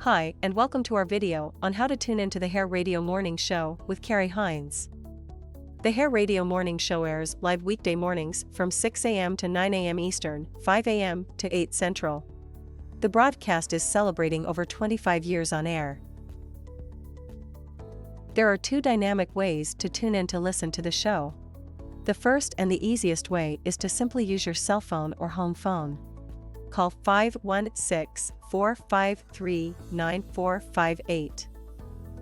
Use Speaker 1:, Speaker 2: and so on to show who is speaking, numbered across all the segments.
Speaker 1: Hi, and welcome to our video on how to tune into the Hair Radio Morning Show with Kerry Hines. The Hair Radio Morning Show airs live weekday mornings from 6 a.m. to 9 a.m. Eastern, 5 a.m. to 8 Central. The broadcast is celebrating over 25 years on air. There are two dynamic ways to tune in to listen to the show. The first and the easiest way is to simply use your cell phone or home phone. Call 516-453-9458.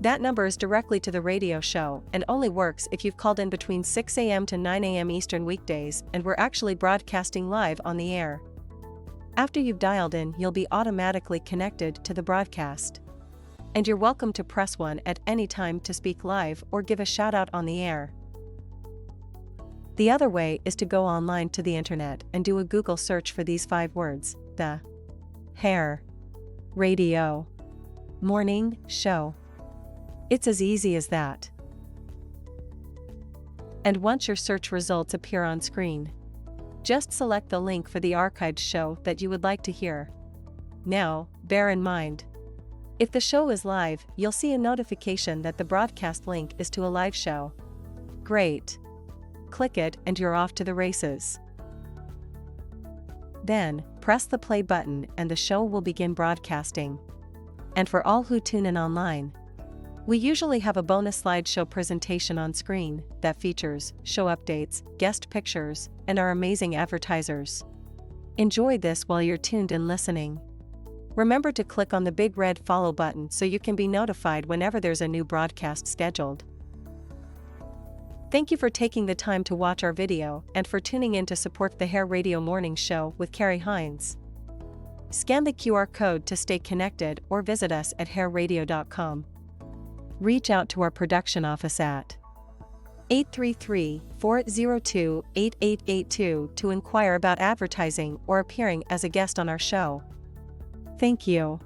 Speaker 1: That number is directly to the radio show and only works if you've called in between 6 a.m. to 9 a.m. Eastern weekdays and we're actually broadcasting live on the air. After you've dialed in, you'll be automatically connected to the broadcast. And you're welcome to press 1 at any time to speak live or give a shout out on the air. The other way is to go online to the internet and do a Google search for these 5 words: the Hair Radio Morning Show. It's as easy as that. And once your search results appear on screen, just select the link for the archived show that you would like to hear. Now, bear in mind, if the show is live, you'll see a notification that the broadcast link is to a live show. Great! Click it and you're off to the races. Then, press the play button and the show will begin broadcasting. And for all who tune in online, we usually have a bonus slideshow presentation on screen that features show updates, guest pictures, and our amazing advertisers. Enjoy this while you're tuned in listening. Remember to click on the big red follow button so you can be notified whenever there's a new broadcast scheduled. Thank you for taking the time to watch our video and for tuning in to support the Hair Radio Morning Show with Kerry Hines. Scan the QR code to stay connected or visit us at hairradio.com. Reach out to our production office at 833-402-8882 to inquire about advertising or appearing as a guest on our show. Thank you.